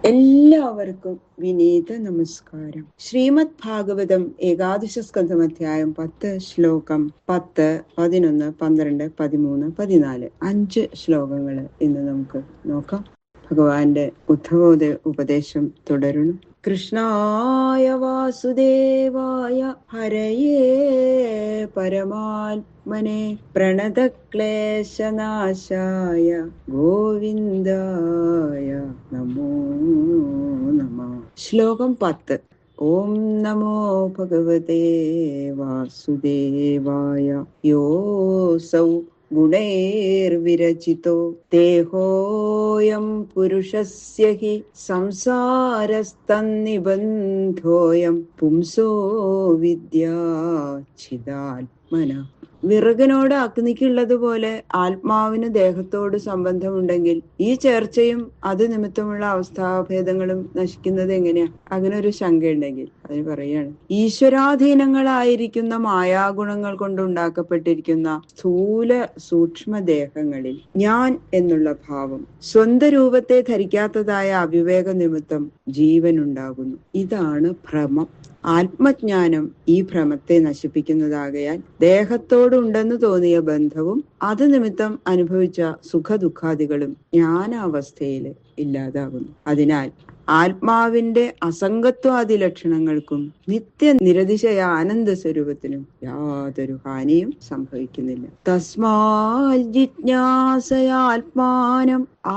എല്ലാവർക്കും വിനീത നമസ്കാരം. ശ്രീമദ് ഭാഗവതം ഏകാദശ സ്കന്ധം അധ്യായം 10 ശ്ലോകം 10, 11, 12, 13, 14 5 ശ്ലോകങ്ങൾ ഇന്ന് നമുക്ക് നോക്കാം. ഭഗവാന്റെ ഉദ്ധവോദ ഉപദേശം തുടരുന്നു. കൃഷ്ണായ വാസുദേവായ ഹരയേ പരമാത്മനെ പ്രണതക്ലേശനാശായ ഗോവിന്ദായ നമോ നമഃ. ശ്ലോകം 10. ഓം നമോ ഭഗവതേ വാസുദേവായ യോസൗ ഗുണൈർവിരചിതോ ദേഹോയം പുരുഷസ്യ ഹി സംസാരസ്തന്നിബന്ധോയം പുംസോ വിദ്യാച്ഛിതാത്മന. വിറകിനോട് അഗ്നിക്കുള്ളതുപോലെ ആത്മാവിന് ദേഹത്തോട് സംബന്ധമുണ്ടെങ്കിൽ ഈ ചേർച്ചയും അത് നിമിത്തമുള്ള അവസ്ഥാഭേദങ്ങളും നശിക്കുന്നത് എങ്ങനെയാ? അങ്ങനെ ഒരു ശങ്കയുണ്ടെങ്കിൽ അതിന് പറയാണ്, ഈശ്വരാധീനങ്ങളായിരിക്കുന്ന മായാഗുണങ്ങൾ കൊണ്ടുണ്ടാക്കപ്പെട്ടിരിക്കുന്ന സ്ഥൂല സൂക്ഷ്മദേഹങ്ങളിൽ ഞാൻ എന്നുള്ള ഭാവം സ്വന്തം രൂപത്തെ ധരിക്കാത്തതായ അവിവേക നിമിത്തം ജീവനുണ്ടാകുന്നു. ഇതാണ് ഭ്രമം. ആത്മജ്ഞാനം ഈ ഭ്രമത്തെ നശിപ്പിക്കുന്നതാകയാൽ ദേഹത്തോടുണ്ടെന്ന് തോന്നിയ ബന്ധവും അത് നിമിത്തം അനുഭവിച്ച സുഖദുഃഖാദികളും ജ്ഞാനാവസ്ഥയിൽ ഇല്ലാതാകുന്നു. അതിനാൽ ആത്മാവിന്റെ അസംഗത്വാദി ലക്ഷണങ്ങൾക്കും നിത്യ നിരതിശയ ആനന്ദ സ്വരൂപത്തിനും യാതൊരു ഹാനിയും സംഭവിക്കുന്നില്ല. തസ്മാൽ ജിജ്ഞാസയാത്മാനം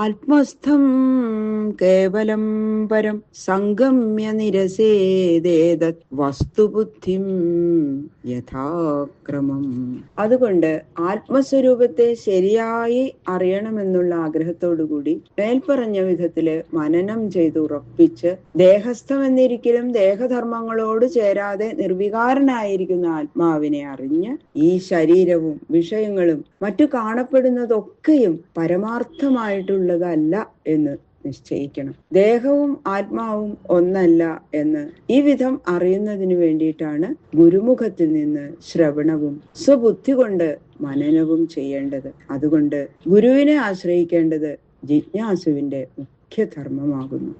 ആത്മസ്ഥം കേവലം പരം സംഗമ്യ നിരസേതേതത് വസ്തുബുദ്ധിം യഥാക്രമം. അതുകൊണ്ട് ആത്മസ്വരൂപത്തെ ശരിയായി അറിയണമെന്നുള്ള ആഗ്രഹത്തോടുകൂടി മേൽപ്പറഞ്ഞ വിധത്തില് മനനം ചെയ്ത് ഉറപ്പിച്ച് ദേഹസ്ഥമെന്നിരിക്കലും ദേഹധർമ്മങ്ങളോട് ചേരാതെ നിർവികാരനായിരിക്കുന്ന ആത്മാവിനെ അറിഞ്ഞ് ഈ ശരീരവും വിഷയങ്ങളും മറ്റു കാണപ്പെടുന്നതൊക്കെയും പരമാർത്ഥമായിട്ടുള്ളതല്ല എന്ന് നിശ്ചയിക്കണം. ദേഹവും ആത്മാവും ഒന്നല്ല എന്ന് ഈ വിധം അറിയുന്നതിന് വേണ്ടിയിട്ടാണ് ഗുരുമുഖത്തിൽ നിന്ന് ശ്രവണവും സ്വബുദ്ധി കൊണ്ട് മനനവും ചെയ്യേണ്ടത്. അതുകൊണ്ട് ഗുരുവിനെ ആശ്രയിക്കേണ്ടത് ജിജ്ഞാസുവിന്റെ മുഖ്യധർമ്മമാകുന്നു.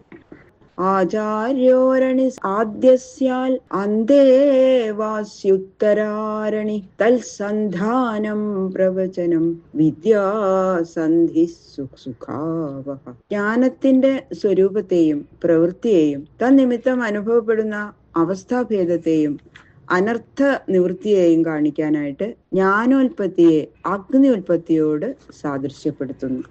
ആചാര്യോരണി ആദ്യസ്യാൽ അന്തേവാസ്യുത്തരാരണി തൽസന്ധാനം പ്രവചനം വിദ്യാസന്ധി സുഖാവഹ. ജ്ഞാനത്തിന്റെ സ്വരൂപത്തെയും പ്രവൃത്തിയെയും തന്നിമിത്തം അനുഭവപ്പെടുന്ന അവസ്ഥാഭേദത്തെയും അനർത്ഥ നിവൃത്തിയെയും കാണിക്കാനായിട്ട് ജ്ഞാനോൽപത്തിയെ അഗ്നി ഉൽപ്പത്തിയോട് സാദൃശ്യപ്പെടുത്തുന്നു.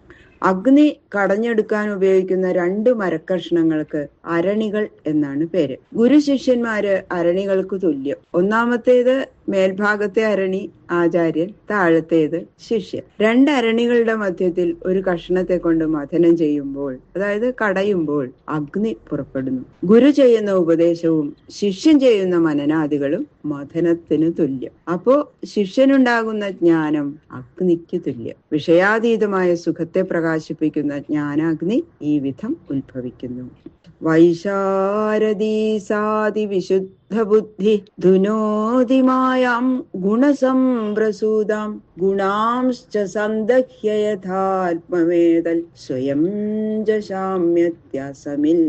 അഗ്നി കടഞ്ഞെടുക്കാൻ ഉപയോഗിക്കുന്ന 2 മരക്കഷ്ണങ്ങൾക്ക് അരണികൾ എന്നാണ് പേര്. ഗുരു ശിഷ്യന്മാര് അരണികൾക്ക് തുല്യം. ഒന്നാമത്തേത് മേൽഭാഗത്തെ അരണി ആചാര്യൻ, താഴത്തേത് ശിഷ്യൻ. 2 അരണികളുടെ മധ്യത്തിൽ ഒരു കഷ്ണത്തെ കൊണ്ട് മഥനം ചെയ്യുമ്പോൾ, അതായത് കടയുമ്പോൾ അഗ്നി പുറപ്പെടുന്നു. ഗുരു ചെയ്യുന്ന ഉപദേശവും ശിഷ്യൻ ചെയ്യുന്ന മനനാദികളും മഥനത്തിന് തുല്യം. അപ്പോ ശിഷ്യനുണ്ടാകുന്ന ജ്ഞാനം അഗ്നിക്ക് തുല്യം. വിഷയാതീതമായ സുഖത്തെ പ്രകാശിപ്പിക്കുന്ന ജ്ഞാനാഗ്നി ഈ വിധം ഉത്ഭവിക്കുന്നു. വൈശാരദീസാദി വിശുദ്ധ ബുദ്ധി ധുനോതിമായാം ഗുണസംപ്രസൂതാം ഗുണാംശ്ച സന്ദഹ്യ യഥാത്മവേദൽ സ്വയം ജശാമ്യത്യാസമിൽ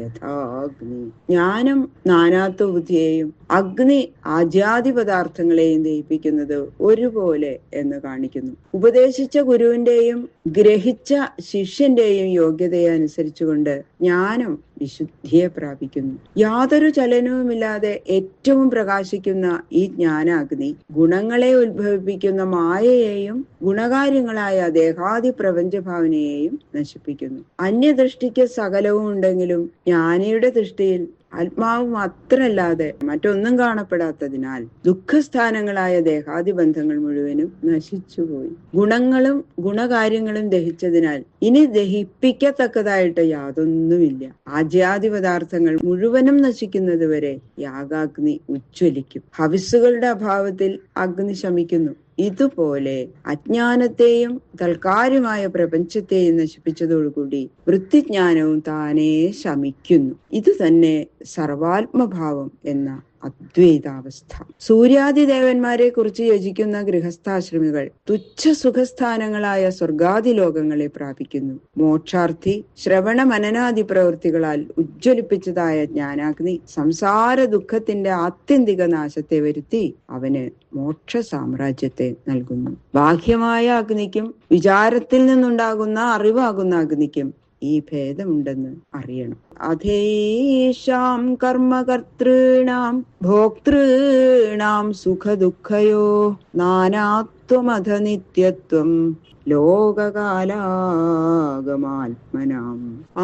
യഥാഗ്നി. ജ്ഞാനം നാനാത്വ ബുദ്ധിയെയും അഗ്നി ആദ്യാദി പദാർത്ഥങ്ങളെയും ദഹിപ്പിക്കുന്നത് ഒരുപോലെ എന്ന് കാണിക്കുന്നു. ഉപദേശിച്ച ഗുരുവിന്റെയും ഗ്രഹിച്ച ശിഷ്യന്റെയും യോഗ്യതയെ അനുസരിച്ചുകൊണ്ട് ജ്ഞാനം വിശുദ്ധിയെ പ്രാപിക്കുന്നു. യാതൊരു ചലനവുമില്ലാതെ ഏറ്റവും പ്രകാശിക്കുന്ന ഈ ജ്ഞാനാഗ്നി ഗുണങ്ങളെ ഉത്ഭവിപ്പിക്കുന്ന മായയെയും ഗുണകാര്യങ്ങളായ ദേഹാദി പ്രപഞ്ചഭാവനയെയും നശിപ്പിക്കുന്നു. അന്യദൃഷ്ടിക്ക് സകലവും ഉണ്ടെങ്കിലും ജ്ഞാനിയുടെ ദൃഷ്ടിയിൽ ആത്മാവ് മാത്രമല്ലാതെ മറ്റൊന്നും കാണപ്പെടാത്തതിനാൽ ദുഃഖസ്ഥാനങ്ങളായ ദേഹാദി ബന്ധങ്ങൾ മുഴുവനും നശിച്ചുപോയി. ഗുണങ്ങളും ഗുണകാര്യങ്ങളും ദഹിച്ചതിനാൽ ഇനി ദഹിപ്പിക്കത്തക്കതായിട്ട് യാതൊന്നുമില്ല. ആജ്യാദി പദാർത്ഥങ്ങൾ മുഴുവനും നശിക്കുന്നത് വരെ യാഗാഗ്നി ഉജ്ജ്വലിക്കും. ഹവിസ്സുകളുടെ അഭാവത്തിൽ അഗ്നി ശമിക്കുന്നു. ഇതുപോലെ അജ്ഞാനത്തെയും തൽക്കാര്യമായ പ്രപഞ്ചത്തെയും നശിപ്പിച്ചതോടുകൂടി വൃത്തിജ്ഞാനവും താനേ ശമിക്കുന്നു. ഇത് തന്നെ സർവാത്മഭാവം എന്ന അദ്വൈതാവസ്ഥ. സൂര്യാദിദേവന്മാരെ കുറിച്ച് യജിക്കുന്ന ഗൃഹസ്ഥാശ്രമികൾ തുച്ഛ സുഖസ്ഥാനങ്ങളായ സ്വർഗാദി ലോകങ്ങളെ പ്രാപിക്കുന്നു. മോക്ഷാർത്ഥി ശ്രവണ മനനാദി പ്രവൃത്തികളാൽ ഉജ്ജ്വലിപ്പിച്ചതായ ജ്ഞാനാഗ്നി സംസാര ദുഃഖത്തിന്റെ ആത്യന്തിക നാശത്തെ വരുത്തി അവന് മോക്ഷ സാമ്രാജ്യത്തെ നൽകുന്നു. ബാഹ്യമായ അഗ്നിക്കും വിചാരത്തിൽ നിന്നുണ്ടാകുന്ന അറിവാകുന്ന അഗ്നിക്കും ഈ ഭേദമുണ്ടെന്ന് അറിയണം. അധേഷാം കർമ്മകർത്തॄണാം ഭോക്തॄണാം സുഖദുഃഖയോ നാനാത്വമധ നിത്യത്വം ലോകകാലാഗമാത്മനാം.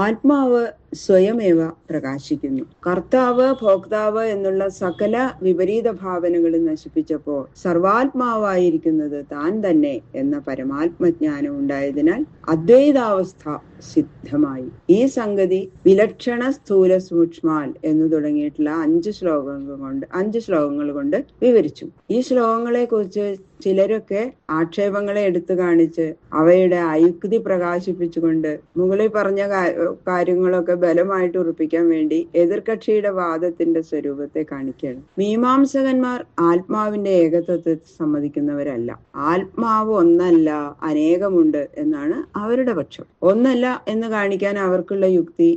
ആത്മാവ് സ്വയമേവ പ്രകാശിക്കുന്നു. കർത്താവ് ഭോക്താവ് എന്നുള്ള സകല വിപരീത ഭാവനകളും നശിപ്പിച്ചപ്പോ സർവാത്മാവായിരിക്കുന്നത് താൻ തന്നെ എന്ന പരമാത്മജ്ഞാനം ഉണ്ടായതിനാൽ അദ്വൈതാവസ്ഥ സിദ്ധമായി. ഈ സംഗതി വിലക്ഷണ സ്ഥൂല സൂക്ഷ്മാൽ എന്ന് തുടങ്ങിയിട്ടുള്ള 5 ശ്ലോകങ്ങൾ കൊണ്ട് വിവരിച്ചു. ഈ ശ്ലോകങ്ങളെ കുറിച്ച് ചിലരൊക്കെ ആക്ഷേപങ്ങളെ എടുത്തു കാണിച്ച് അവയുടെ അയുക്തി പ്രകാശിപ്പിച്ചുകൊണ്ട് മുകളിൽ പറഞ്ഞ കാര്യങ്ങളൊക്കെ ബലമായിട്ട് ഉറപ്പിക്കാൻ വേണ്ടി എതിർകക്ഷിയുടെ വാദത്തിന്റെ സ്വരൂപത്തെ കാണിക്കുകയാണ്. മീമാംസകന്മാർ ആത്മാവിന്റെ ഏകത്വത്തെ സമ്മതിക്കുന്നവരല്ല. ആത്മാവ് ഒന്നല്ല, അനേകമുണ്ട് എന്നാണ് അവരുടെ പക്ഷം. ഒന്നല്ല എന്ന് കാണിക്കാൻ അവർക്കുള്ള യുക്തി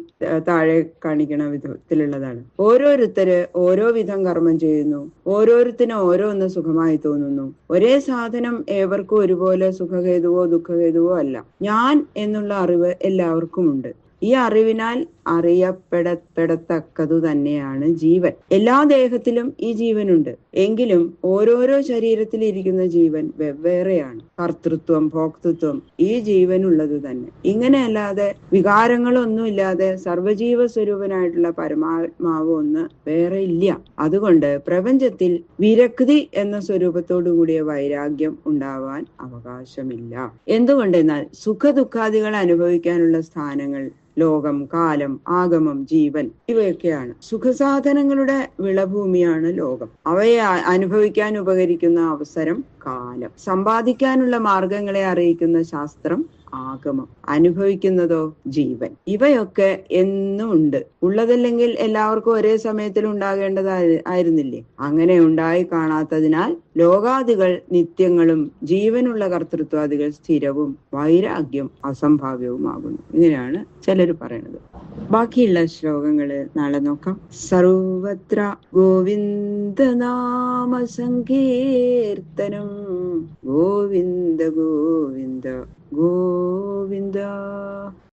താഴെ കാണിക്കണ വിധത്തിലുള്ളതാണ്. ഓരോരുത്തര് ഓരോ വിധം കർമ്മം ചെയ്യുന്നു. ഓരോരുത്തരും ഓരോന്ന് സുഖമായി തോന്നുന്നു. ഒരേ സാധനം ഏവർക്കും ഒരുപോലെ സുഖഹേതുവോ ദുഃഖഹേതുവോ അല്ല. ഞാൻ എന്നുള്ള അറിവ് എല്ലാവർക്കും ഉണ്ട്. ഈ അറിവിനാൽ അറിയപ്പെടത്തക്കതു തന്നെയാണ് ജീവൻ. എല്ലാ ദേഹത്തിലും ഈ ജീവനുണ്ട്. എങ്കിലും ഓരോരോ ശരീരത്തിൽ ഇരിക്കുന്ന ജീവൻ വെവ്വേറെയാണ്. കർത്തൃത്വം ഭോക്തൃത്വം ഈ ജീവനുള്ളത് തന്നെ. ഇങ്ങനെയല്ലാതെ വികാരങ്ങളൊന്നുമില്ലാതെ സർവജീവ സ്വരൂപനായിട്ടുള്ള പരമാത്മാവ് ഒന്ന് വേറെ ഇല്ല. അതുകൊണ്ട് പ്രപഞ്ചത്തിൽ വിരക്തി എന്ന സ്വരൂപത്തോടു കൂടിയ വൈരാഗ്യം ഉണ്ടാവാൻ അവകാശമില്ല. എന്തുകൊണ്ടെന്നാൽ സുഖദുഃഖാദികൾ അനുഭവിക്കാനുള്ള സ്ഥാനങ്ങൾ ലോകം, കാലം, ആഗമം, ജീവൻ ഇവയൊക്കെയാണ്. സുഖസാധനങ്ങളുടെ വിളഭൂമിയാണ് ലോകം. അവയെ അനുഭവിക്കാൻ ഉപകരിക്കുന്ന അവസരം കാലം. സമ്പാദിക്കാനുള്ള മാർഗങ്ങളെ അറിയിക്കുന്ന ശാസ്ത്രം ആഗമം. അനുഭവിക്കുന്നതോ ജീവൻ. ഇവയൊക്കെ എന്നും ഉണ്ട്. ഉള്ളതല്ലെങ്കിൽ എല്ലാവർക്കും ഒരേ സമയത്തിൽ ഉണ്ടാകേണ്ടതായിരുന്നില്ലേ? അങ്ങനെ ഉണ്ടായി കാണാത്തതിനാൽ ലോകാദികൾ നിത്യങ്ങളും ജീവനുള്ള കർത്തൃത്വാദികൾ സ്ഥിരവും വൈരാഗ്യം അസംഭാവ്യവുമാകുന്നു. ഇങ്ങനെയാണ് ചിലർ പറയുന്നത്. ബാക്കിയുള്ള ശ്ലോകങ്ങള് നാളെ നോക്കാം. സർവത്ര ഗോവിന്ദനാമ സങ്കീർത്തനം ഗോവിന്ദ ഗോവിന്ദ ഗോവിന്ദ.